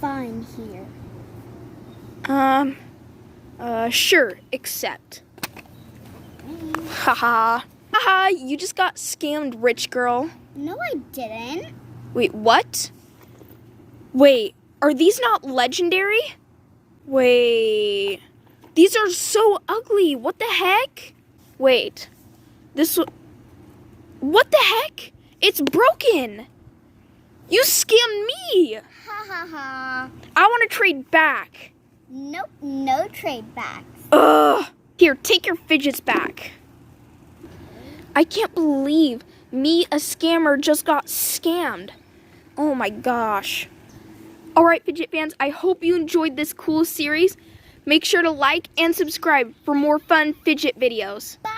find here? Sure, accept. Haha. Haha, you just got scammed, rich girl. No, I didn't. Wait, what? Wait, are these not legendary? Wait, these are so ugly. What the heck? Wait, what the heck? It's broken. You scammed me. Ha ha ha. I want to trade back. Nope, no trade backs. Ugh. Here, take your fidgets back. I can't believe me, a scammer, just got scammed. Oh my gosh. All right, Fidget fans, I hope you enjoyed this cool series. Make sure to like and subscribe for more fun fidget videos. Bye.